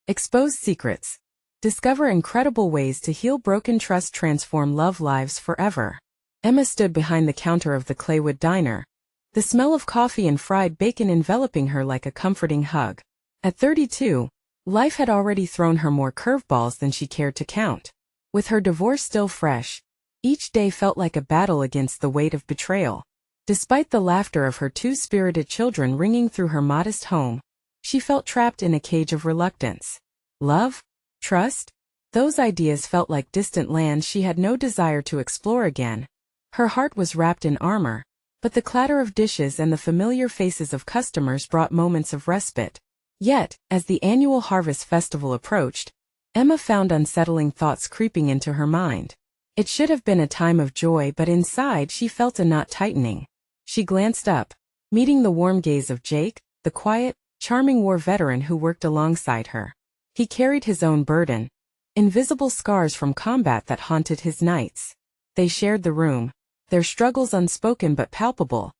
Expose secrets. Discover incredible ways to heal broken trust, transform love lives forever. Emma stood behind the counter of the Claywood diner, the smell of coffee and fried bacon enveloping her like a comforting hug. At 32, life had already thrown her more curveballs than she cared to count. With her divorce still fresh, each day felt like a battle against the weight of betrayal. Despite the laughter of her two spirited children ringing through her modest home, she felt trapped in a cage of reluctance. Love? Trust? Those ideas felt like distant lands she had no desire to explore again. Her heart was wrapped in armor, but the clatter of dishes and the familiar faces of customers brought moments of respite. Yet, as the annual harvest festival approached, Emma found unsettling thoughts creeping into her mind. It should have been a time of joy, but inside she felt a knot tightening. She glanced up, meeting the warm gaze of Jake, the quiet, charming war veteran who worked alongside her. He carried his own burden, invisible scars from combat that haunted his nights. They shared the room, their struggles unspoken but palpable.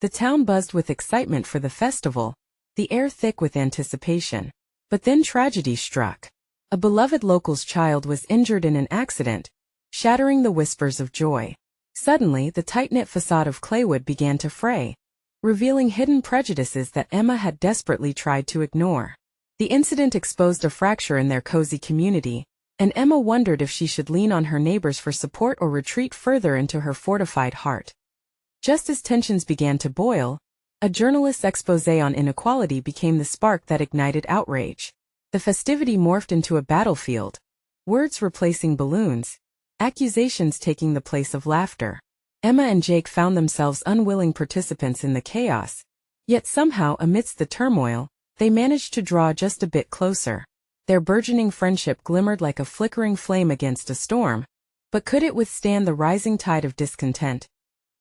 The town buzzed with excitement for the festival, the air thick with anticipation. But then tragedy struck. A beloved local's child was injured in an accident, shattering the whispers of joy. Suddenly, the tight-knit facade of Claywood began to fray, revealing hidden prejudices that Emma had desperately tried to ignore. The incident exposed a fracture in their cozy community, and Emma wondered if she should lean on her neighbors for support or retreat further into her fortified heart. Just as tensions began to boil, a journalist's exposé on inequality became the spark that ignited outrage. The festivity morphed into a battlefield, words replacing balloons, accusations taking the place of laughter. Emma and Jake found themselves unwilling participants in the chaos, yet somehow amidst the turmoil, they managed to draw just a bit closer. Their burgeoning friendship glimmered like a flickering flame against a storm, but could it withstand the rising tide of discontent?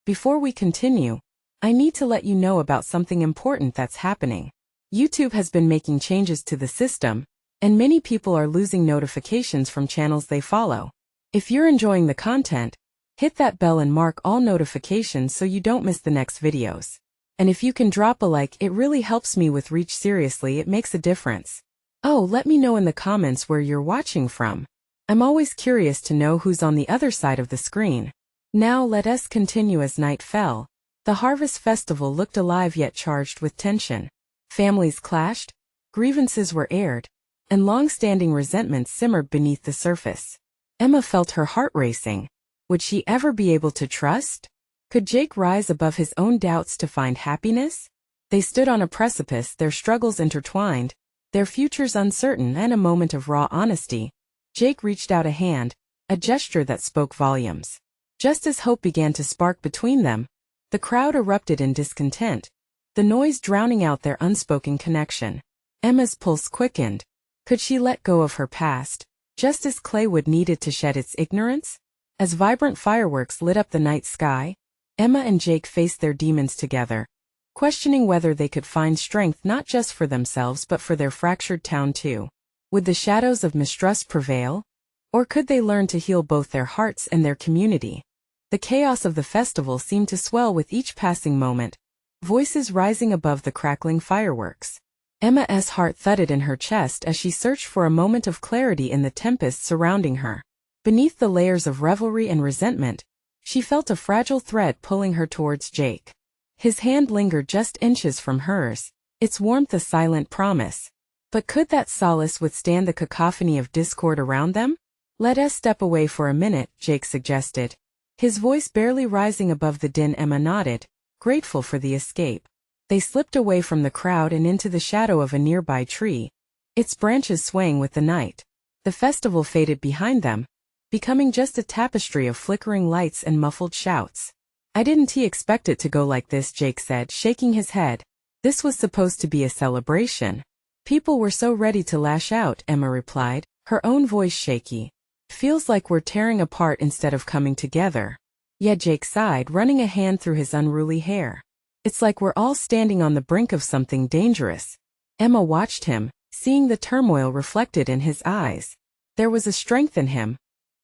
Before we continue, I need to let you know about something important that's happening. YouTube has been making changes to the system, and many people are losing notifications from channels they follow. If you're enjoying the content, hit that bell and mark all notifications so you don't miss the next videos. And if you can drop a like, it really helps me with reach. Seriously, it makes a difference. Oh, let me know in the comments where you're watching from. I'm always curious to know who's on the other side of the screen. Now let us continue. As night fell, the harvest festival looked alive yet charged with tension. Families clashed, grievances were aired, and long-standing resentments simmered beneath the surface. Emma felt her heart racing. Would she ever be able to trust? Could Jake rise above his own doubts to find happiness? They stood on a precipice, their struggles intertwined, their futures uncertain. And a moment of raw honesty, Jake reached out a hand, a gesture that spoke volumes. Just as hope began to spark between them, the crowd erupted in discontent, the noise drowning out their unspoken connection. Emma's pulse quickened. Could she let go of her past, just as Claywood needed to shed its ignorance? As vibrant fireworks lit up the night sky, Emma and Jake faced their demons together, questioning whether they could find strength not just for themselves but for their fractured town too. Would the shadows of mistrust prevail? Or could they learn to heal both their hearts and their community? The chaos of the festival seemed to swell with each passing moment, voices rising above the crackling fireworks. Emma's heart thudded in her chest as she searched for a moment of clarity in the tempest surrounding her. Beneath the layers of revelry and resentment, she felt a fragile thread pulling her towards Jake. His hand lingered just inches from hers, its warmth a silent promise. But could that solace withstand the cacophony of discord around them? Let us step away for a minute, Jake suggested, his voice barely rising above the din. Emma nodded, grateful for the escape. They slipped away from the crowd and into the shadow of a nearby tree, its branches swaying with the night. The festival faded behind them, becoming just a tapestry of flickering lights and muffled shouts. I didn't expect it to go like this, Jake said, shaking his head. This was supposed to be a celebration. People were so ready to lash out, Emma replied, her own voice shaky. Feels like we're tearing apart instead of coming together. Yeah, Jake sighed, running a hand through his unruly hair. It's like we're all standing on the brink of something dangerous. Emma watched him, seeing the turmoil reflected in his eyes. There was a strength in him,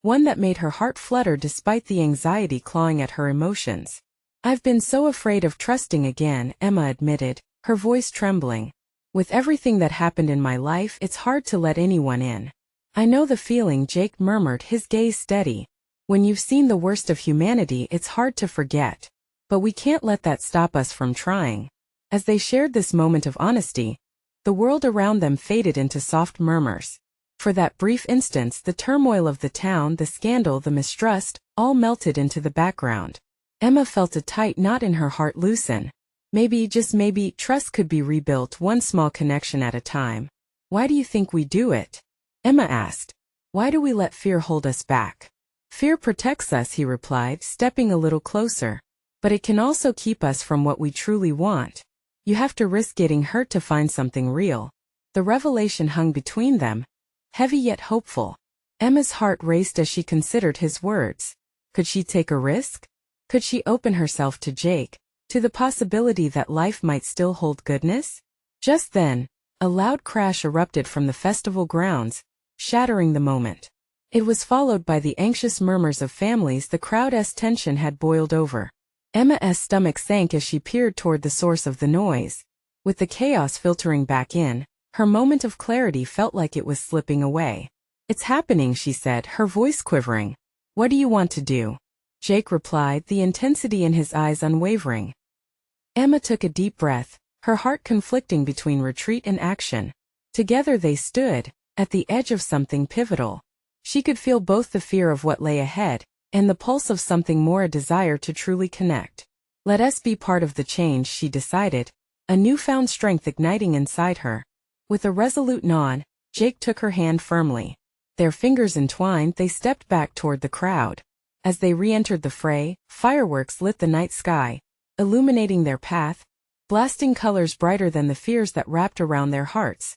one that made her heart flutter despite the anxiety clawing at her emotions. I've been so afraid of trusting again, Emma admitted, her voice trembling. With everything that happened in my life, it's hard to let anyone in. I know the feeling, Jake murmured, his gaze steady. When you've seen the worst of humanity, it's hard to forget. But we can't let that stop us from trying. As they shared this moment of honesty, the world around them faded into soft murmurs. For that brief instance, the turmoil of the town, the scandal, the mistrust, all melted into the background. Emma felt a tight knot in her heart loosen. Maybe, just maybe, trust could be rebuilt one small connection at a time. Why do you think we do it? Emma asked. Why do we let fear hold us back? Fear protects us, he replied, stepping a little closer. But it can also keep us from what we truly want. You have to risk getting hurt to find something real. The revelation hung between them, heavy yet hopeful. Emma's heart raced as she considered his words. Could she take a risk? Could she open herself to Jake, to the possibility that life might still hold goodness? Just then, a loud crash erupted from the festival grounds, shattering the moment. It was followed by the anxious murmurs of families. The crowd's tension had boiled over. Emma's stomach sank as she peered toward the source of the noise. With the chaos filtering back in, her moment of clarity felt like it was slipping away. It's happening, she said, her voice quivering. What do you want to do? Jake replied, the intensity in his eyes unwavering. Emma took a deep breath, her heart conflicting between retreat and action. Together they stood, at the edge of something pivotal. She could feel both the fear of what lay ahead, and the pulse of something more, a desire to truly connect. Let us be part of the change, she decided, a newfound strength igniting inside her. With a resolute nod, Jake took her hand firmly. Their fingers entwined, they stepped back toward the crowd. As they re-entered the fray, fireworks lit the night sky, illuminating their path, blasting colors brighter than the fears that wrapped around their hearts.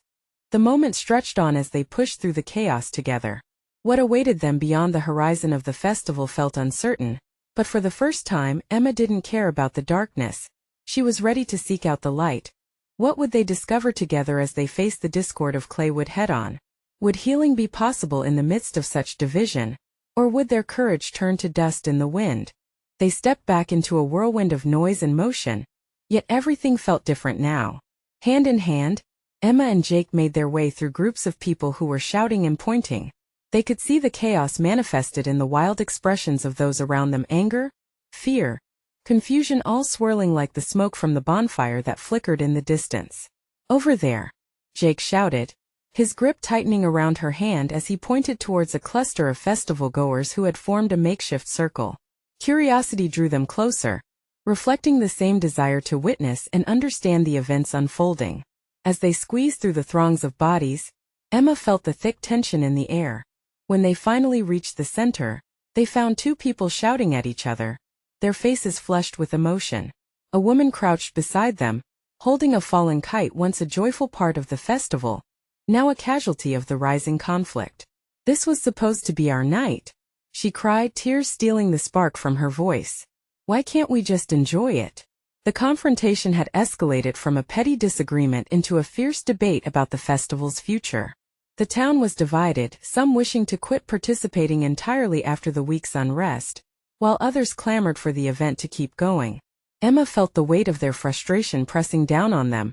The moment stretched on as they pushed through the chaos together. What awaited them beyond the horizon of the festival felt uncertain, but for the first time, Emma didn't care about the darkness. She was ready to seek out the light. What would they discover together as they faced the discord of Claywood head-on? Would healing be possible in the midst of such division? Or would their courage turn to dust in the wind? They stepped back into a whirlwind of noise and motion. Yet everything felt different now. Hand in hand, Emma and Jake made their way through groups of people who were shouting and pointing. They could see the chaos manifested in the wild expressions of those around them, anger, fear, confusion, all swirling like the smoke from the bonfire that flickered in the distance. Over there, Jake shouted, his grip tightening around her hand as he pointed towards a cluster of festival-goers who had formed a makeshift circle. Curiosity drew them closer, reflecting the same desire to witness and understand the events unfolding. As they squeezed through the throngs of bodies, Emma felt the thick tension in the air. When they finally reached the center, they found two people shouting at each other, their faces flushed with emotion. A woman crouched beside them, holding a fallen kite, once a joyful part of the festival, now a casualty of the rising conflict. This was supposed to be our night, she cried, tears stealing the spark from her voice. Why can't we just enjoy it? The confrontation had escalated from a petty disagreement into a fierce debate about the festival's future. The town was divided, some wishing to quit participating entirely after the week's unrest, while others clamored for the event to keep going. Emma felt the weight of their frustration pressing down on them,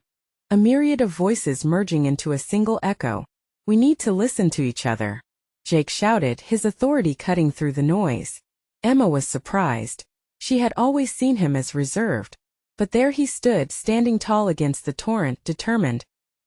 a myriad of voices merging into a single echo. We need to listen to each other, Jake shouted, his authority cutting through the noise. Emma was surprised. She had always seen him as reserved, but there he stood, standing tall against the torrent, determined.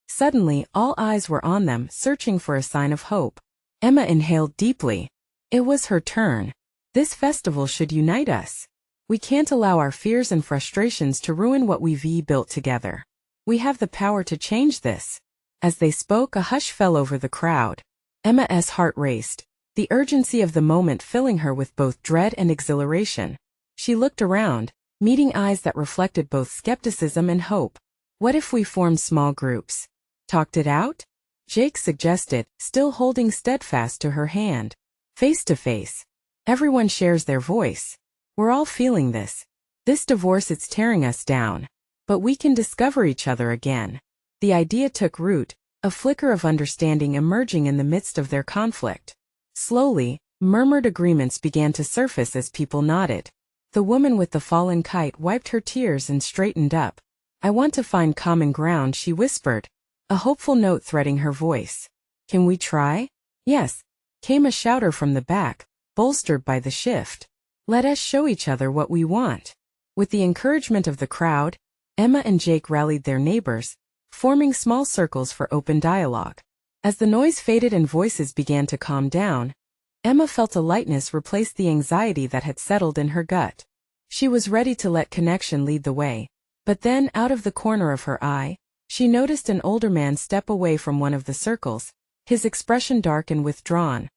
Suddenly, all eyes were on them, searching for a sign of hope. Emma inhaled deeply. It was her turn. This festival should unite us. We can't allow our fears and frustrations to ruin what we've built together. We have the power to change this. As they spoke, a hush fell over the crowd. Emma's heart raced, the urgency of the moment filling her with both dread and exhilaration. She looked around, meeting eyes that reflected both skepticism and hope. What if we formed small groups? Talked it out? Jake suggested, still holding steadfast to her hand. Face to face. Everyone shares their voice. We're all feeling this. This divorce, it's tearing us down. But we can discover each other again. The idea took root, a flicker of understanding emerging in the midst of their conflict. Slowly, murmured agreements began to surface as people nodded. The woman with the fallen kite wiped her tears and straightened up. I want to find common ground, she whispered, a hopeful note threading her voice. "Can we try?" "Yes," came a shouter from the back, bolstered by the shift. "Let us show each other what we want." With the encouragement of the crowd, Emma and Jake rallied their neighbors, forming small circles for open dialogue. As the noise faded and voices began to calm down, Emma felt a lightness replace the anxiety that had settled in her gut. She was ready to let connection lead the way. But then, out of the corner of her eye, she noticed an older man step away from one of the circles, his expression dark and withdrawn.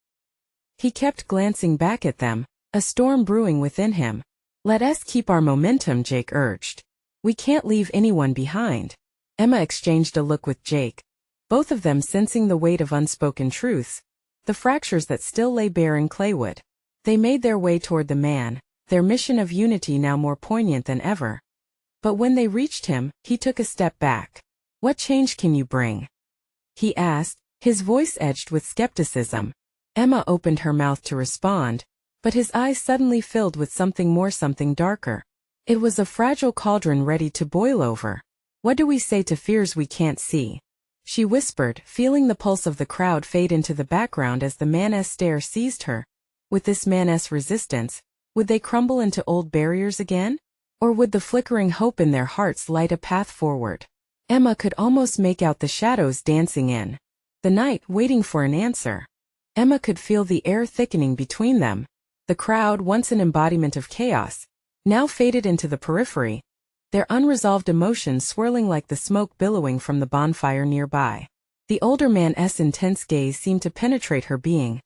He kept glancing back at them, a storm brewing within him. "Let us keep our momentum," Jake urged. "We can't leave anyone behind." Emma exchanged a look with Jake, both of them sensing the weight of unspoken truths, the fractures that still lay bare in Claywood. They made their way toward the man, their mission of unity now more poignant than ever. But when they reached him, he took a step back. "What change can you bring?" he asked, his voice edged with skepticism. Emma opened her mouth to respond, but his eyes suddenly filled with something darker. It was a fragile cauldron ready to boil over. "What do we say to fears we can't see?" she whispered, feeling the pulse of the crowd fade into the background as the man's stare seized her. With this man's resistance, would they crumble into old barriers again? Or would the flickering hope in their hearts light a path forward? Emma could almost make out the shadows dancing in the night, waiting for an answer. Emma could feel the air thickening between them. The crowd, once an embodiment of chaos, now faded into the periphery, their unresolved emotions swirling like the smoke billowing from the bonfire nearby. The older man's intense gaze seemed to penetrate her being,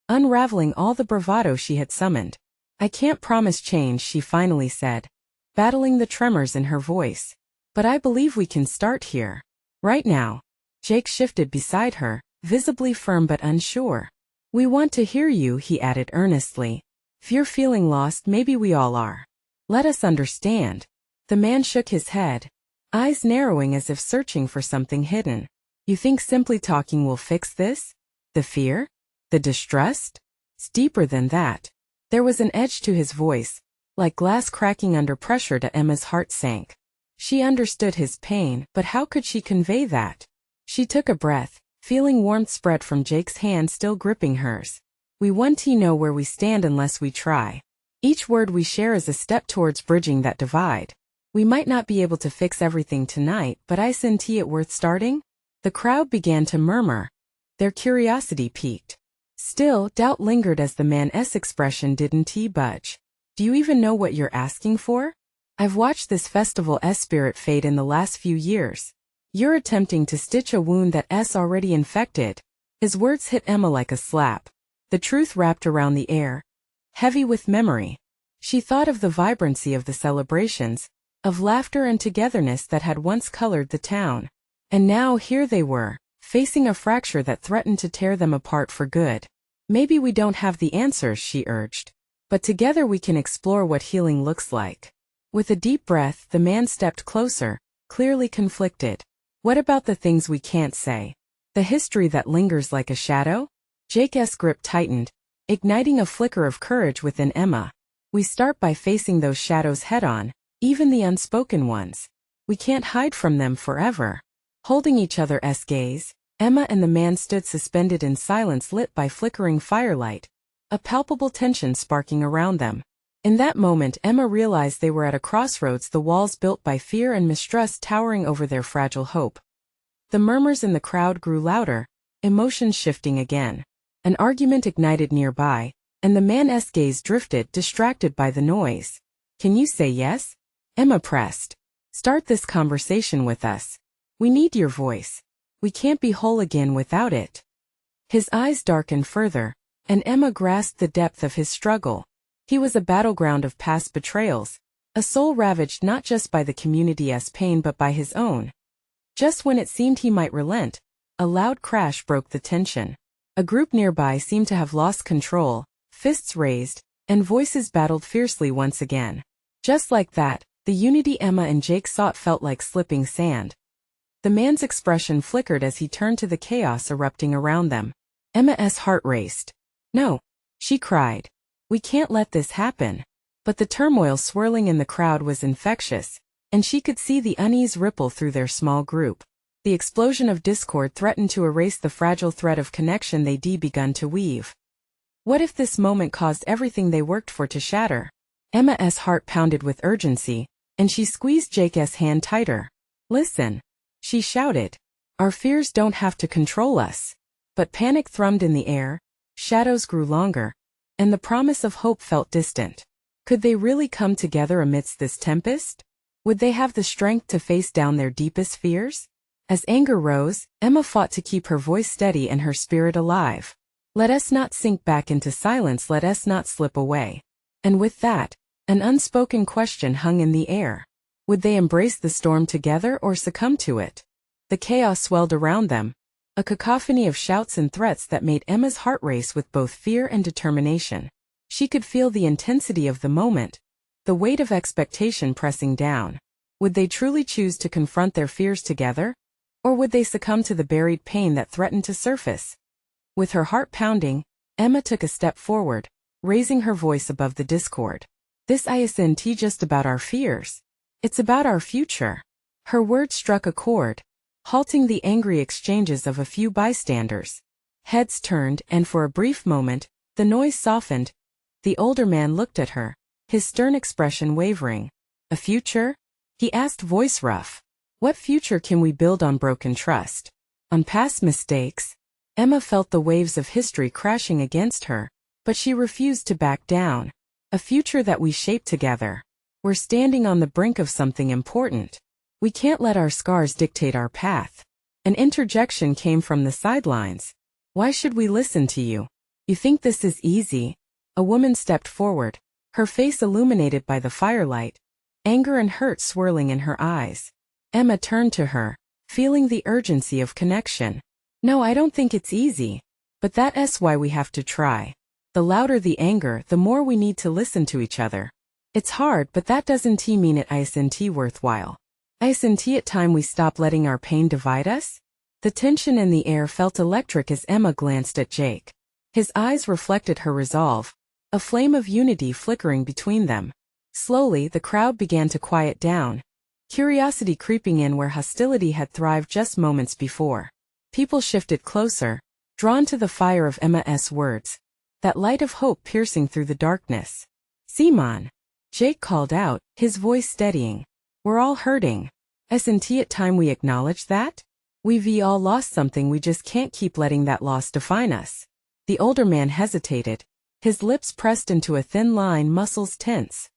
unraveling all the bravado she had summoned. "I can't promise change," she finally said, battling the tremors in her voice. "But I believe we can start here. Right now." Jake shifted beside her, visibly firm but unsure. "We want to hear you," he added earnestly. "If you're feeling lost, maybe we all are. Let us understand." The man shook his head, eyes narrowing as if searching for something hidden. "You think simply talking will fix this? The fear? The distrust? It's deeper than that." There was an edge to his voice, like glass cracking under pressure. To Emma's heart sank. She understood his pain, but how could she convey that? She took a breath, feeling warmth spread from Jake's hand still gripping hers. "We won't know where we stand unless we try. Each word we share is a step towards bridging that divide. We might not be able to fix everything tonight, but isn't it worth starting?" The crowd began to murmur. Their curiosity piqued. Still, doubt lingered as the man's expression didn't budge. "Do you even know what you're asking for? I've watched this festival's spirit fade in the last few years. You're attempting to stitch a wound that's already infected." His words hit Emma like a slap. The truth wrapped around the air, heavy with memory. She thought of the vibrancy of the celebrations, of laughter and togetherness that had once colored the town. And now here they were, facing a fracture that threatened to tear them apart for good. "Maybe we don't have the answers," she urged, "but together we can explore what healing looks like." With a deep breath, the man stepped closer, clearly conflicted. "What about the things we can't say? The history that lingers like a shadow?" Jake's grip tightened, igniting a flicker of courage within Emma. "We start by facing those shadows head-on, even the unspoken ones. We can't hide from them forever." Holding each other's gaze, Emma and the man stood suspended in silence lit by flickering firelight, a palpable tension sparking around them. In that moment, Emma realized they were at a crossroads, the walls built by fear and mistrust towering over their fragile hope. The murmurs in the crowd grew louder, emotions shifting again. An argument ignited nearby, and the man's gaze drifted, distracted by the noise. "Can you say yes?" Emma pressed. "Start this conversation with us. We need your voice. We can't be whole again without it." His eyes darkened further, and Emma grasped the depth of his struggle. He was a battleground of past betrayals, a soul ravaged not just by the community's pain but by his own. Just when it seemed he might relent, a loud crash broke the tension. A group nearby seemed to have lost control, fists raised, and voices battled fiercely once again. Just like that, the unity Emma and Jake sought felt like slipping sand. The man's expression flickered as he turned to the chaos erupting around them. Emma's heart raced. "No," she cried. "We can't let this happen." But the turmoil swirling in the crowd was infectious, and she could see the unease ripple through their small group. The explosion of discord threatened to erase the fragile thread of connection they'd begun to weave. What if this moment caused everything they worked for to shatter? Emma's heart pounded with urgency, and she squeezed Jake's hand tighter. "Listen," she shouted. "Our fears don't have to control us." But panic thrummed in the air, shadows grew longer, and the promise of hope felt distant. Could they really come together amidst this tempest? Would they have the strength to face down their deepest fears? As anger rose, Emma fought to keep her voice steady and her spirit alive. "Let us not sink back into silence, let us not slip away." And with that, an unspoken question hung in the air. Would they embrace the storm together or succumb to it? The chaos swelled around them, a cacophony of shouts and threats that made Emma's heart race with both fear and determination. She could feel the intensity of the moment, the weight of expectation pressing down. Would they truly choose to confront their fears together? Or would they succumb to the buried pain that threatened to surface? With her heart pounding, Emma took a step forward, raising her voice above the discord. "This isn't just about our fears. It's about our future." Her words struck a chord, halting the angry exchanges of a few bystanders. Heads turned, and for a brief moment, the noise softened. The older man looked at her, his stern expression wavering. "A future?" he asked, voice rough. "What future can we build on broken trust? On past mistakes?" Emma felt the waves of history crashing against her, but she refused to back down. "A future that we shape together. We're standing on the brink of something important. We can't let our scars dictate our path." An interjection came from the sidelines. "Why should we listen to you? You think this is easy?" A woman stepped forward, her face illuminated by the firelight, anger and hurt swirling in her eyes. Emma turned to her, feeling the urgency of connection. "No, I don't think it's easy. But that's why we have to try. The louder the anger, the more we need to listen to each other. It's hard, but that doesn't mean it isn't worthwhile. Isn't it time we stop letting our pain divide us?" The tension in the air felt electric as Emma glanced at Jake. His eyes reflected her resolve, a flame of unity flickering between them. Slowly, the crowd began to quiet down, curiosity creeping in where hostility had thrived just moments before. People shifted closer, drawn to the fire of Emma's words, that light of hope piercing through the darkness. "Simon," Jake called out, his voice steadying. "We're all hurting. Isn't it time we acknowledge that? We've all lost something, we just can't keep letting that loss define us." The older man hesitated, his lips pressed into a thin line, muscles tense.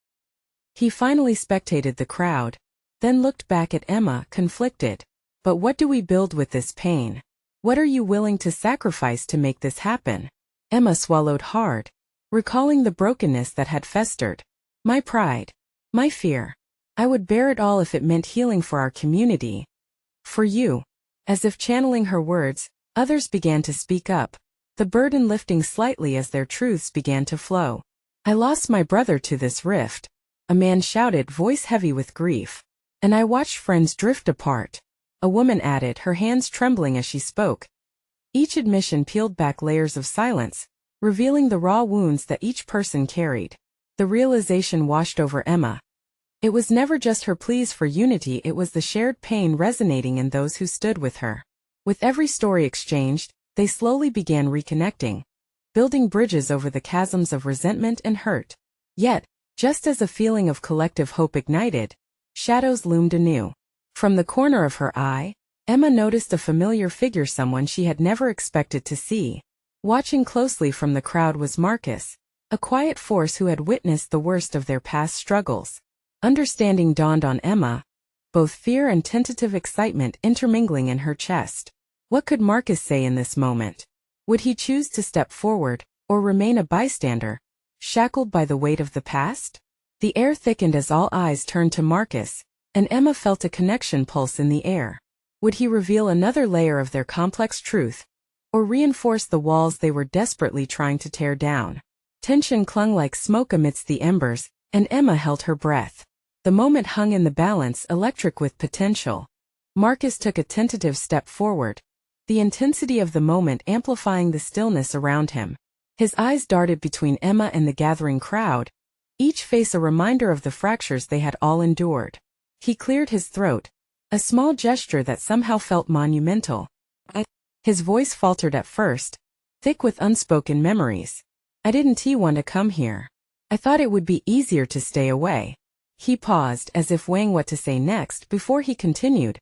He finally spectated the crowd, then looked back at Emma, conflicted. "But what do we build with this pain? What are you willing to sacrifice to make this happen?" Emma swallowed hard, recalling the brokenness that had festered. "My pride. My fear. I would bear it all if it meant healing for our community. For you." As if channeling her words, others began to speak up, the burden lifting slightly as their truths began to flow. "I lost my brother to this rift," a man shouted, voice heavy with grief. "And I watched friends drift apart," a woman added, her hands trembling as she spoke. Each admission peeled back layers of silence, revealing the raw wounds that each person carried. The realization washed over Emma. It was never just her pleas for unity, it was the shared pain resonating in those who stood with her. With every story exchanged, they slowly began reconnecting, building bridges over the chasms of resentment and hurt. Yet, just as a feeling of collective hope ignited, shadows loomed anew. From the corner of her eye, Emma noticed a familiar figure, someone she had never expected to see. Watching closely from the crowd was Marcus, a quiet force who had witnessed the worst of their past struggles. Understanding dawned on Emma, both fear and tentative excitement intermingling in her chest. What could Marcus say in this moment? Would he choose to step forward, or remain a bystander, shackled by the weight of the past? The air thickened as all eyes turned to Marcus, and Emma felt a connection pulse in the air. Would he reveal another layer of their complex truth, or reinforce the walls they were desperately trying to tear down? Tension clung like smoke amidst the embers, and Emma held her breath. The moment hung in the balance, electric with potential. Marcus took a tentative step forward, the intensity of the moment amplifying the stillness around him. His eyes darted between Emma and the gathering crowd, each face a reminder of the fractures they had all endured. He cleared his throat, A small gesture that somehow felt monumental. His voice faltered at first, thick with unspoken memories. I didn't want to come here. I thought it would be easier to stay away. He paused as if weighing what to say next before he continued.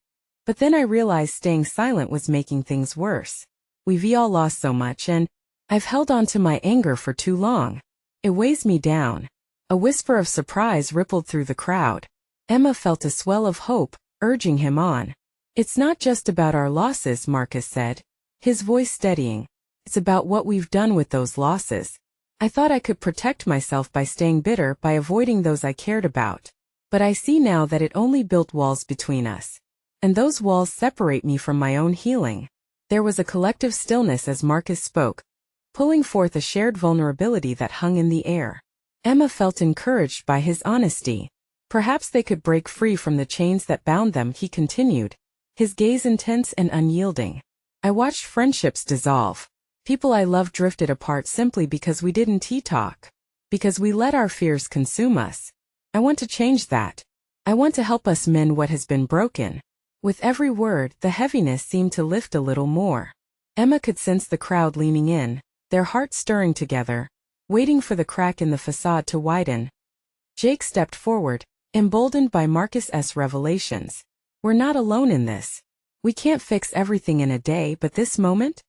But then I realized staying silent was making things worse. We've all lost so much and I've held on to my anger for too long. It weighs me down. A whisper of surprise rippled through the crowd. Emma felt a swell of hope, urging him on. It's not just about our losses, Marcus said, his voice steadying. It's about what we've done with those losses. I thought I could protect myself by staying bitter, by avoiding those I cared about. But I see now that it only built walls between us. And those walls separate me from my own healing. There was a collective stillness as Marcus spoke, pulling forth a shared vulnerability that hung in the air. Emma felt encouraged by his honesty. Perhaps they could break free from the chains that bound them, he continued, his gaze intense and unyielding. I watched friendships dissolve. People I loved drifted apart simply because we didn't talk. Because we let our fears consume us. I want to change that. I want to help us mend what has been broken. With every word, the heaviness seemed to lift a little more. Emma could sense the crowd leaning in, their hearts stirring together, waiting for the crack in the facade to widen. Jake stepped forward, emboldened by Marcus's revelations. We're not alone in this. We can't fix everything in a day, but this moment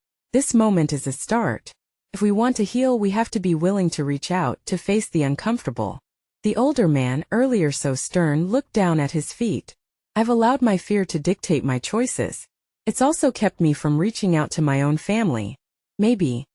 is a start. If we want to heal, we have to be willing to reach out, to face the uncomfortable. The older man, earlier so stern, looked down at his feet. I've allowed my fear to dictate my choices. It's also kept me from reaching out to my own family. Maybe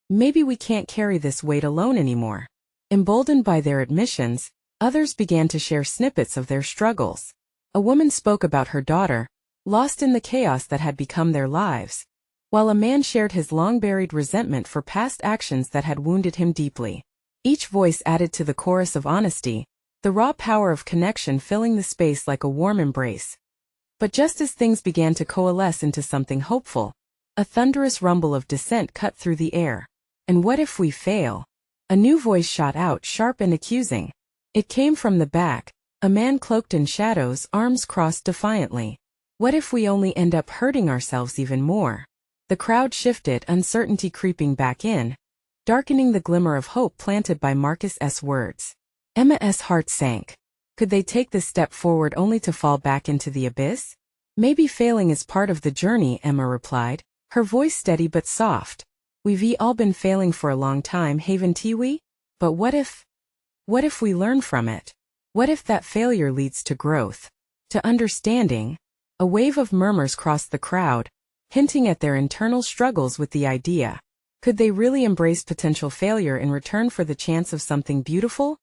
we can't carry this weight alone anymore. Emboldened by their admissions, others began to share snippets of their struggles. A woman spoke about her daughter, lost in the chaos that had become their lives, while a man shared his long-buried resentment for past actions that had wounded him deeply. Each voice added to the chorus of honesty, the raw power of connection filling the space like a warm embrace. But just as things began to coalesce into something hopeful, a thunderous rumble of dissent cut through the air. And what if we fail? A new voice shot out, sharp and accusing. It came from the back, a man cloaked in shadows, arms crossed defiantly. What if we only end up hurting ourselves even more? The crowd shifted, uncertainty creeping back in, darkening the glimmer of hope planted by Marcus's words. Emma's heart sank. Could they take this step forward only to fall back into the abyss? Maybe failing is part of the journey, Emma replied, her voice steady but soft. We've all been failing for a long time, haven't we? But what if we learn from it? What if that failure leads to growth? To understanding? A wave of murmurs crossed the crowd, hinting at their internal struggles with the idea. Could they really embrace potential failure in return for the chance of something beautiful?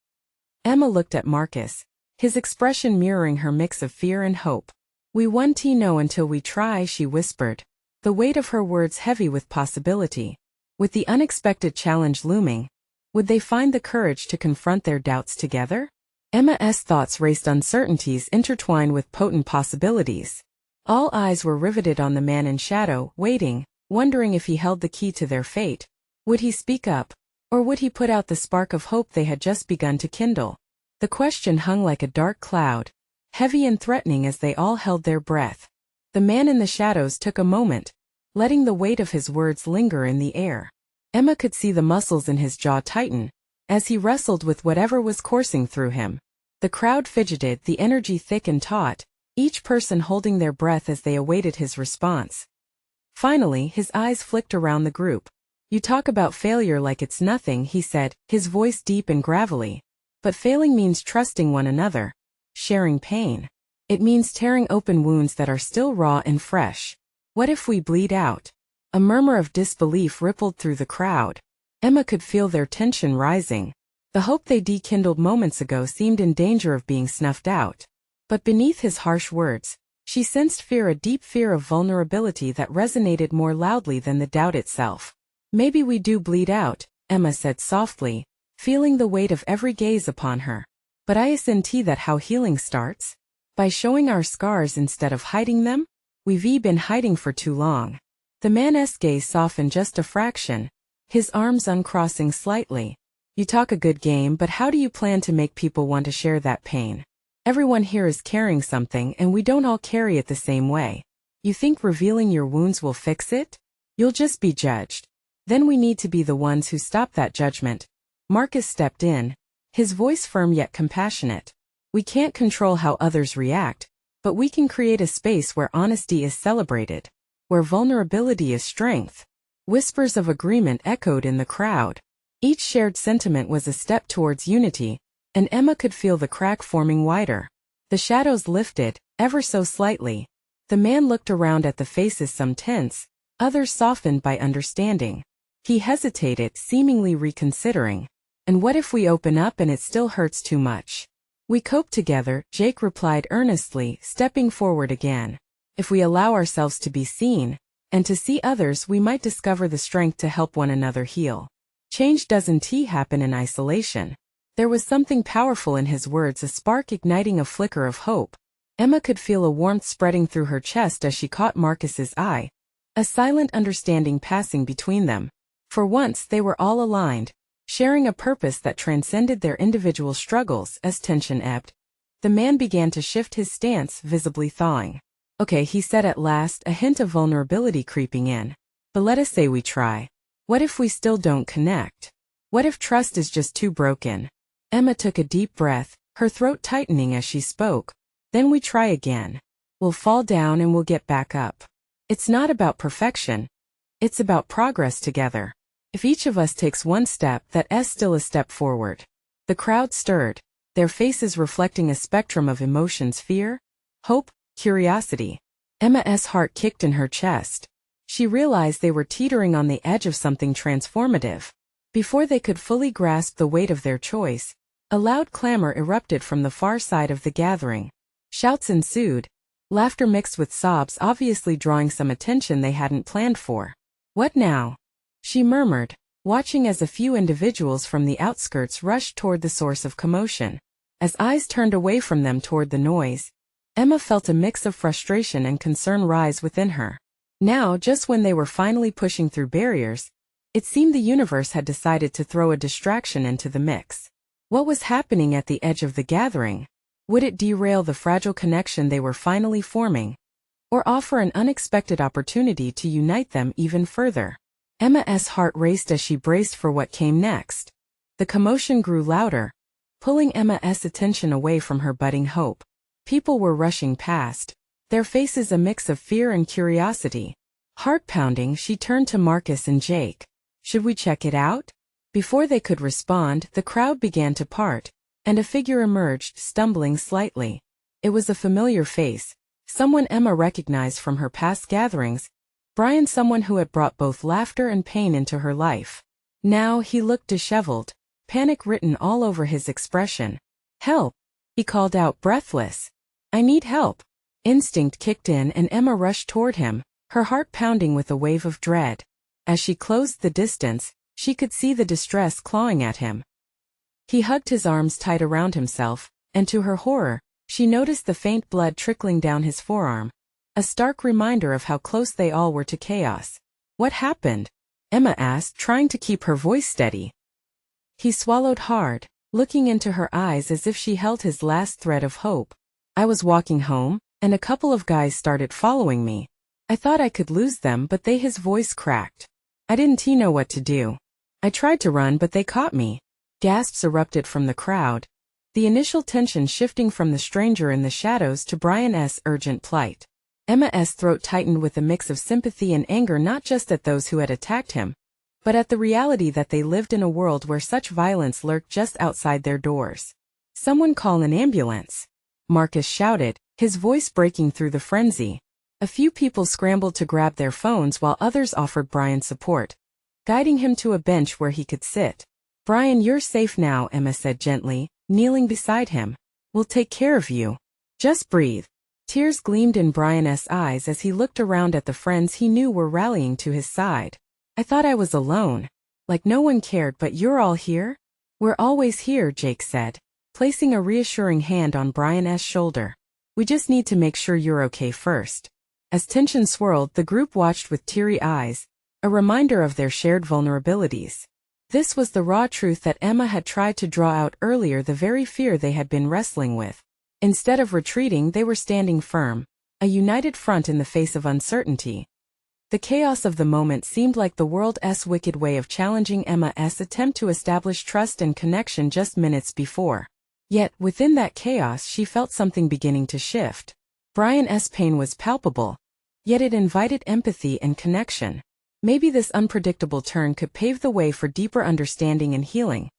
Emma looked at Marcus, his expression mirroring her mix of fear and hope. We won't know until we try, she whispered, the weight of her words heavy with possibility. With the unexpected challenge looming, would they find the courage to confront their doubts together? Emma's thoughts raced, uncertainties intertwined with potent possibilities. All eyes were riveted on the man in shadow, waiting, wondering if he held the key to their fate. Would he speak up, or would he put out the spark of hope they had just begun to kindle? The question hung like a dark cloud, heavy and threatening as they all held their breath. The man in the shadows took a moment, letting the weight of his words linger in the air. Emma could see the muscles in his jaw tighten, as he wrestled with whatever was coursing through him. The crowd fidgeted, the energy thick and taut, each person holding their breath as they awaited his response. Finally, his eyes flicked around the group. You talk about failure like it's nothing, he said, his voice deep and gravelly. But failing means trusting one another, sharing pain. It means tearing open wounds that are still raw and fresh. What if we bleed out? A murmur of disbelief rippled through the crowd. Emma could feel their tension rising. The hope they dekindled moments ago seemed in danger of being snuffed out. But beneath his harsh words, she sensed fear, a deep fear of vulnerability that resonated more loudly than the doubt itself. Maybe we do bleed out, Emma said softly, feeling the weight of every gaze upon her. But isn't that how healing starts? By showing our scars instead of hiding them? We've been hiding for too long. The man's gaze softened just a fraction, his arms uncrossing slightly. You talk a good game, but how do you plan to make people want to share that pain? Everyone here is carrying something and we don't all carry it the same way. You think revealing your wounds will fix it? You'll just be judged. Then we need to be the ones who stop that judgment. Marcus stepped in, his voice firm yet compassionate. We can't control how others react, but we can create a space where honesty is celebrated, where vulnerability is strength. Whispers of agreement echoed in the crowd. Each shared sentiment was a step towards unity, and Emma could feel the crack forming wider. The shadows lifted, ever so slightly. The man looked around at the faces, some tense, others softened by understanding. He hesitated, seemingly reconsidering. And what if we open up and it still hurts too much? We cope together, Jake replied earnestly, stepping forward again. If we allow ourselves to be seen, and to see others, we might discover the strength to help one another heal. Change doesn't happen in isolation. There was something powerful in his words, a spark igniting a flicker of hope. Emma could feel a warmth spreading through her chest as she caught Marcus's eye, a silent understanding passing between them. For once they were all aligned, sharing a purpose that transcended their individual struggles. As tension ebbed, the man began to shift his stance, visibly thawing. Okay, he said at last, a hint of vulnerability creeping in. But let us say we try. What if we still don't connect? What if trust is just too broken? Emma took a deep breath, her throat tightening as she spoke. Then we try again. We'll fall down and we'll get back up. It's not about perfection. It's about progress together. If each of us takes one step, that's still a step forward. The crowd stirred, their faces reflecting a spectrum of emotions: fear, hope, curiosity. Emma's heart kicked in her chest. She realized they were teetering on the edge of something transformative. Before they could fully grasp the weight of their choice, a loud clamor erupted from the far side of the gathering. Shouts ensued, laughter mixed with sobs, obviously drawing some attention they hadn't planned for. What now? She murmured, watching as a few individuals from the outskirts rushed toward the source of commotion. As eyes turned away from them toward the noise, Emma felt a mix of frustration and concern rise within her. Now, just when they were finally pushing through barriers, it seemed the universe had decided to throw a distraction into the mix. What was happening at the edge of the gathering? Would it derail the fragile connection they were finally forming, or offer an unexpected opportunity to unite them even further? Emma's heart raced as she braced for what came next. The commotion grew louder, pulling Emma's attention away from her budding hope. People were rushing past, their faces a mix of fear and curiosity. Heart pounding, she turned to Marcus and Jake. Should we check it out? Before they could respond, the crowd began to part, and a figure emerged, stumbling slightly. It was a familiar face, someone Emma recognized from her past gatherings. Brian, someone who had brought both laughter and pain into her life. Now he looked disheveled, panic written all over his expression. Help! He called out, breathless. I need help. Instinct kicked in and Emma rushed toward him, her heart pounding with a wave of dread. As she closed the distance, she could see the distress clawing at him. He hugged his arms tight around himself, and to her horror, she noticed the faint blood trickling down his forearm, a stark reminder of how close they all were to chaos. What happened? Emma asked, trying to keep her voice steady. He swallowed hard, looking into her eyes as if she held his last thread of hope. I was walking home, and a couple of guys started following me. I thought I could lose them, but his voice cracked. I didn't know what to do. I tried to run, but they caught me. Gasps erupted from the crowd, the initial tension shifting from the stranger in the shadows to Brian's urgent plight. Emma's throat tightened with a mix of sympathy and anger, not just at those who had attacked him, but at the reality that they lived in a world where such violence lurked just outside their doors. Someone call an ambulance, Marcus shouted, his voice breaking through the frenzy. A few people scrambled to grab their phones while others offered Brian support, guiding him to a bench where he could sit. Brian, you're safe now, Emma said gently, kneeling beside him. We'll take care of you. Just breathe. Tears gleamed in Brian's eyes as he looked around at the friends he knew were rallying to his side. I thought I was alone. Like no one cared, but you're all here? We're always here, Jake said, placing a reassuring hand on Brian's shoulder. We just need to make sure you're okay first. As tension swirled, the group watched with teary eyes, a reminder of their shared vulnerabilities. This was the raw truth that Emma had tried to draw out earlier, the very fear they had been wrestling with. Instead of retreating, they were standing firm, a united front in the face of uncertainty. The chaos of the moment seemed like the world's wicked way of challenging Emma's attempt to establish trust and connection just minutes before. Yet, within that chaos, she felt something beginning to shift. Brian's pain was palpable, yet it invited empathy and connection. Maybe this unpredictable turn could pave the way for deeper understanding and healing.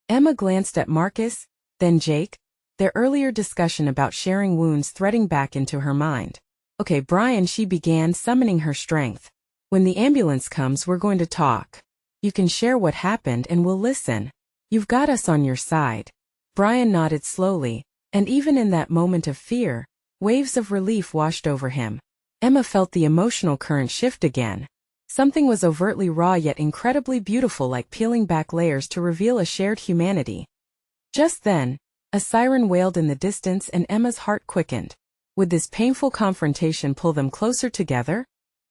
Emma glanced at Marcus, then Jake, their earlier discussion about sharing wounds threading back into her mind. Okay, Brian, she began, summoning her strength. When the ambulance comes, we're going to talk. You can share what happened and we'll listen. You've got us on your side. Brian nodded slowly, and even in that moment of fear, waves of relief washed over him. Emma felt the emotional current shift again. Something was overtly raw yet incredibly beautiful, like peeling back layers to reveal a shared humanity. Just then, a siren wailed in the distance and Emma's heart quickened. Would this painful confrontation pull them closer together?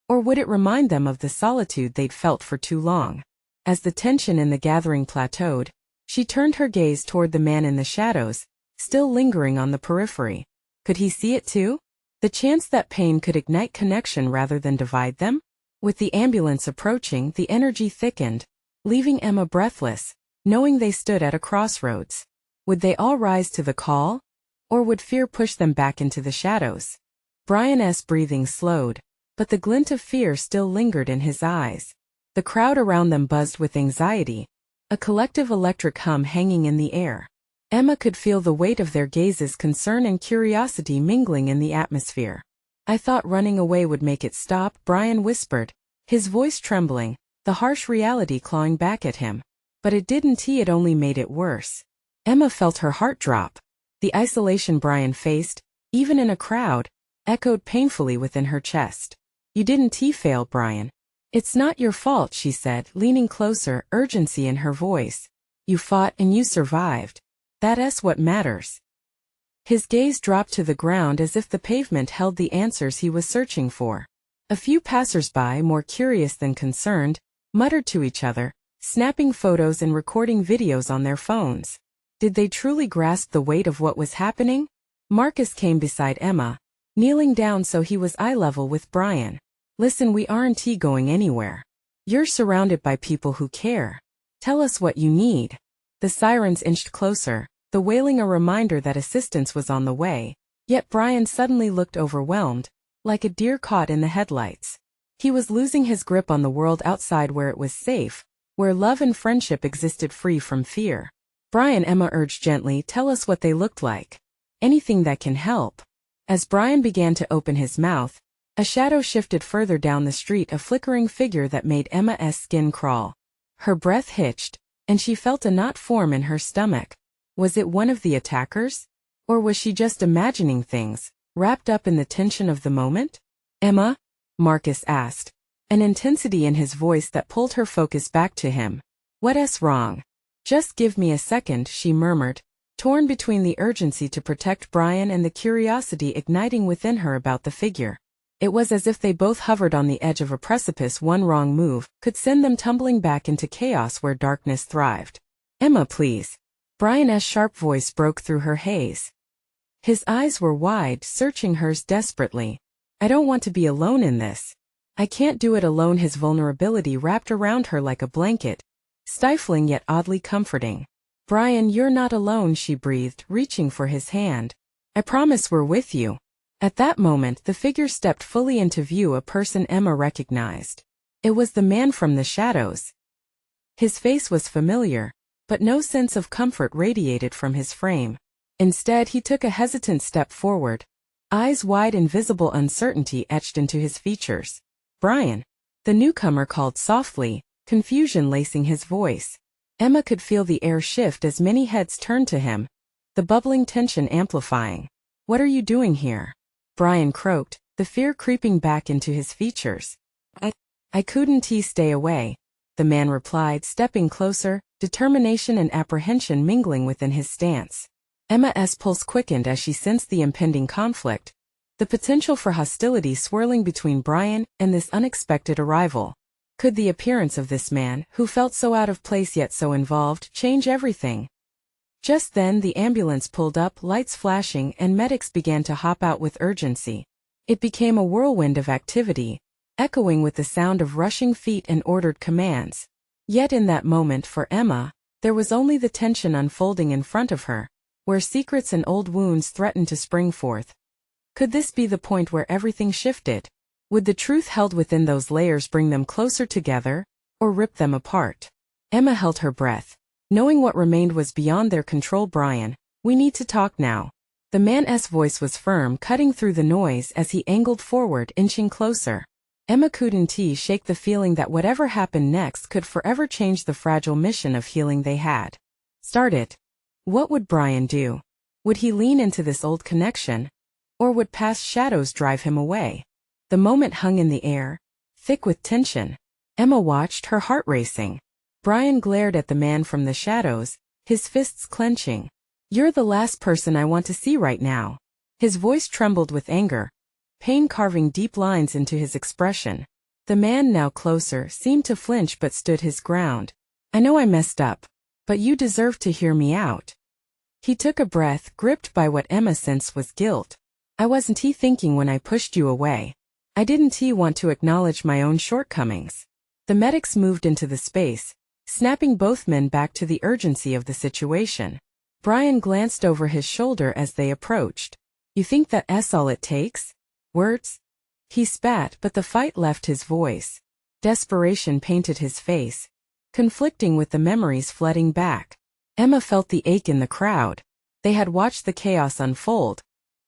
Or would it remind them of the solitude they'd felt for too long? As the tension in the gathering plateaued, she turned her gaze toward the man in the shadows, still lingering on the periphery. Could he see it too? The chance that pain could ignite connection rather than divide them? With the ambulance approaching, the energy thickened, leaving Emma breathless, knowing they stood at a crossroads. Would they all rise to the call? Or would fear push them back into the shadows? Brian's breathing slowed, but the glint of fear still lingered in his eyes. The crowd around them buzzed with anxiety, a collective electric hum hanging in the air. Emma could feel the weight of their gazes, concern and curiosity mingling in the atmosphere. I thought running away would make it stop, Brian whispered, his voice trembling, the harsh reality clawing back at him. But it didn't. It only made it worse. Emma felt her heart drop. The isolation Brian faced, even in a crowd, echoed painfully within her chest. You didn't fail, Brian. It's not your fault, she said, leaning closer, urgency in her voice. You fought and you survived. That's what matters. His gaze dropped to the ground as if the pavement held the answers he was searching for. A few passers-by, more curious than concerned, muttered to each other, snapping photos and recording videos on their phones. Did they truly grasp the weight of what was happening? Marcus came beside Emma, kneeling down so he was eye level with Brian. Listen, we aren't going anywhere. You're surrounded by people who care. Tell us what you need. The sirens inched closer, the wailing a reminder that assistance was on the way. Yet Brian suddenly looked overwhelmed, like a deer caught in the headlights. He was losing his grip on the world outside, where it was safe, where love and friendship existed free from fear. Brian, Emma urged gently, tell us what they looked like. Anything that can help. As Brian began to open his mouth, a shadow shifted further down the street, a flickering figure that made Emma's skin crawl. Her breath hitched, and she felt a knot form in her stomach. Was it one of the attackers? Or was she just imagining things, wrapped up in the tension of the moment? Emma? Marcus asked, an intensity in his voice that pulled her focus back to him. What's wrong? Just give me a second, she murmured, torn between the urgency to protect Brian and the curiosity igniting within her about the figure. It was as if they both hovered on the edge of a precipice. One wrong move could send them tumbling back into chaos where darkness thrived. Emma, please. Brian's sharp voice broke through her haze. His eyes were wide, searching hers desperately. I don't want to be alone in this. I can't do it alone. His vulnerability wrapped around her like a blanket, stifling yet oddly comforting. Brian, you're not alone, she breathed, reaching for his hand. I promise we're with you. At that moment, the figure stepped fully into view, a person Emma recognized. It was the man from the shadows. His face was familiar, but no sense of comfort radiated from his frame. Instead, he took a hesitant step forward, eyes wide, invisible uncertainty etched into his features. Brian. The newcomer called softly, confusion lacing his voice. Emma could feel the air shift as many heads turned to him, the bubbling tension amplifying. What are you doing here? Brian croaked, the fear creeping back into his features. I couldn't stay away, the man replied, stepping closer, determination and apprehension mingling within his stance. Emma's pulse quickened as she sensed the impending conflict, the potential for hostility swirling between Brian and this unexpected arrival. Could the appearance of this man, who felt so out of place yet so involved, change everything? Just then the ambulance pulled up, lights flashing, and medics began to hop out with urgency. It became a whirlwind of activity, echoing with the sound of rushing feet and ordered commands. Yet in that moment for Emma, there was only the tension unfolding in front of her, where secrets and old wounds threatened to spring forth. Could this be the point where everything shifted? Would the truth held within those layers bring them closer together, or rip them apart? Emma held her breath, knowing what remained was beyond their control. Brian, we need to talk now. The man's voice was firm, cutting through the noise as he angled forward, inching closer. Emma couldn't shake the feeling that whatever happened next could forever change the fragile mission of healing they had started. What would Brian do? Would he lean into this old connection? Or would past shadows drive him away? The moment hung in the air, thick with tension. Emma watched, her heart racing. Brian glared at the man from the shadows, his fists clenching. You're the last person I want to see right now. His voice trembled with anger, pain carving deep lines into his expression. The man, now closer, seemed to flinch but stood his ground. I know I messed up, but you deserve to hear me out. He took a breath, gripped by what Emma sensed was guilt. I wasn't thinking when I pushed you away. I didn't want to acknowledge my own shortcomings. The medics moved into the space, snapping both men back to the urgency of the situation. Brian glanced over his shoulder as they approached. You think that's all it takes? Words? He spat, but the fight left his voice. Desperation painted his face, conflicting with the memories flooding back. Emma felt the ache in the crowd. They had watched the chaos unfold,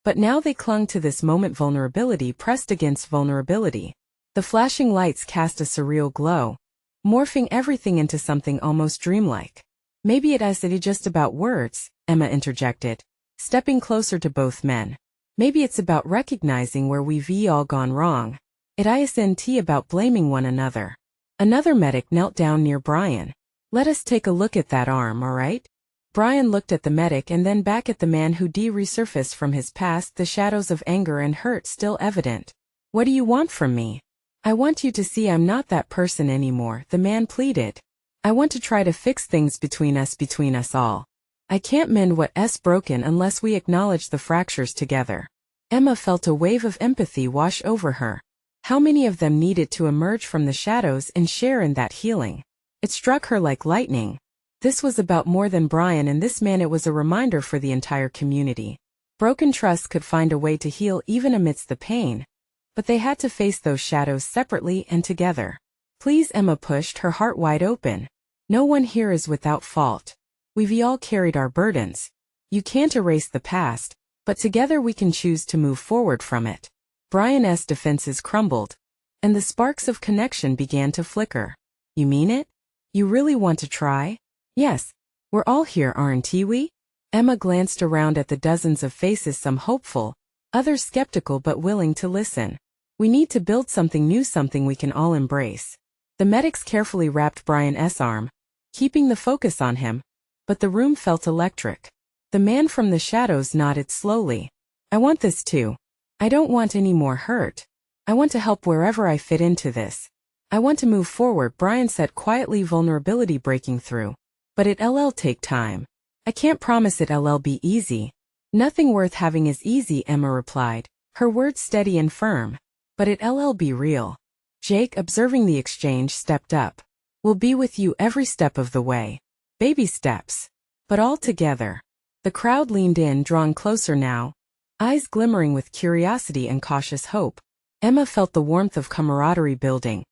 but now they clung to this moment, vulnerability pressed against vulnerability. The flashing lights cast a surreal glow, morphing everything into something almost dreamlike. Maybe it isn't just about words, Emma interjected, stepping closer to both men. Maybe it's about recognizing where we've all gone wrong. It isn't about blaming one another. Another medic knelt down near Brian. Let us take a look at that arm, all right? Brian looked at the medic and then back at the man who resurfaced from his past, the shadows of anger and hurt still evident. What do you want from me? I want you to see I'm not that person anymore, the man pleaded. I want to try to fix things between us all. I can't mend what's broken unless we acknowledge the fractures together. Emma felt a wave of empathy wash over her. How many of them needed to emerge from the shadows and share in that healing? It struck her like lightning. This was about more than Brian and this man. It was a reminder for the entire community. Broken trust could find a way to heal even amidst the pain, but they had to face those shadows separately and together. Please, Emma pushed, her heart wide open. No one here is without fault. We've all carried our burdens. You can't erase the past, but together we can choose to move forward from it. Brian's defenses crumbled, and the sparks of connection began to flicker. You mean it? You really want to try? Yes. We're all here, aren't we? Emma glanced around at the dozens of faces, some hopeful, others skeptical but willing to listen. We need to build something new, something we can all embrace. The medics carefully wrapped Brian's arm, keeping the focus on him, but the room felt electric. The man from the shadows nodded slowly. I want this too. I don't want any more hurt. I want to help wherever I fit into this. I want to move forward, Brian said quietly, vulnerability breaking through. But it'll take time. I can't promise it'll be easy. Nothing worth having is easy, Emma replied, her words steady and firm. But it'll be real. Jake, observing the exchange, stepped up. We'll be with you every step of the way. Baby steps. But all together. The crowd leaned in, drawn closer now, eyes glimmering with curiosity and cautious hope. Emma felt the warmth of camaraderie building,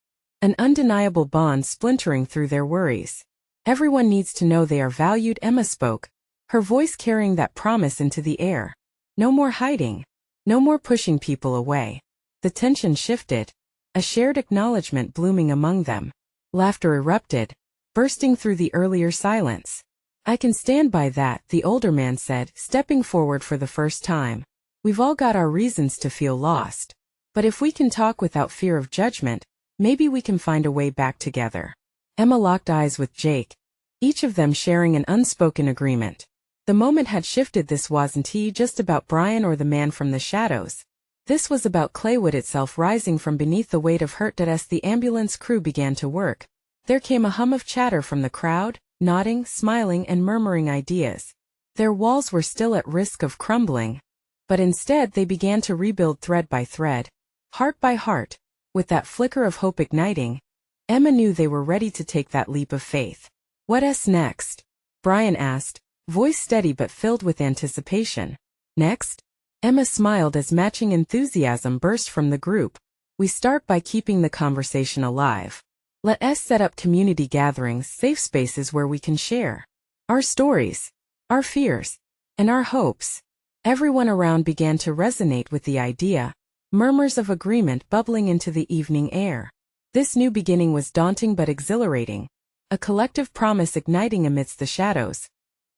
an undeniable bond splintering through their worries. Everyone needs to know they are valued, Emma spoke, her voice carrying that promise into the air. No more hiding. No more pushing people away. The tension shifted, a shared acknowledgement blooming among them. Laughter erupted, bursting through the earlier silence. I can stand by that, the older man said, stepping forward for the first time. We've all got our reasons to feel lost. But if we can talk without fear of judgment, maybe we can find a way back together. Emma locked eyes with Jake, each of them sharing an unspoken agreement. The moment had shifted. This wasn't just about Brian or the man from the shadows. This was about Claywood itself, rising from beneath the weight of hurt. As the ambulance crew began to work, there came a hum of chatter from the crowd, nodding, smiling, and murmuring ideas. Their walls were still at risk of crumbling, but instead they began to rebuild thread by thread, heart by heart. With that flicker of hope igniting, Emma knew they were ready to take that leap of faith. "What's next?" Brian asked, voice steady but filled with anticipation. "Next?" Emma smiled as matching enthusiasm burst from the group. "We start by keeping the conversation alive. Let us set up community gatherings, safe spaces where we can share our stories, our fears, and our hopes." Everyone around began to resonate with the idea, murmurs of agreement bubbling into the evening air. This new beginning was daunting but exhilarating, a collective promise igniting amidst the shadows.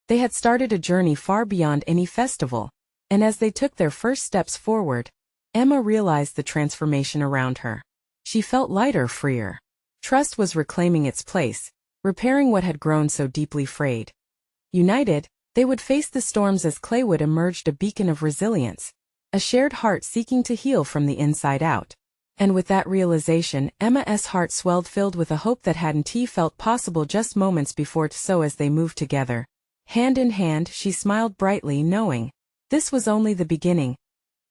They had started a journey far beyond any festival, and as they took their first steps forward, Emma realized the transformation around her. She felt lighter, freer. Trust was reclaiming its place, repairing what had grown so deeply frayed. United, they would face the storms as Claywood emerged a beacon of resilience, a shared heart seeking to heal from the inside out. And with that realization, Emma's heart swelled, filled with a hope that hadn't felt possible just moments before. So as they moved together, hand in hand, she smiled brightly, knowing this was only the beginning.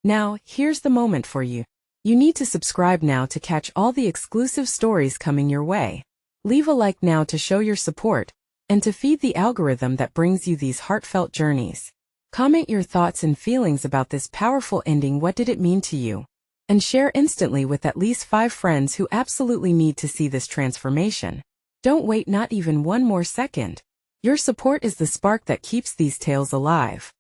Now, here's the moment for you. You need to subscribe now to catch all the exclusive stories coming your way. Leave a like now to show your support, and to feed the algorithm that brings you these heartfelt journeys. Comment your thoughts and feelings about this powerful ending. What did it mean to you? And share instantly with at least 5 friends who absolutely need to see this transformation. Don't wait not even one more second. Your support is the spark that keeps these tales alive.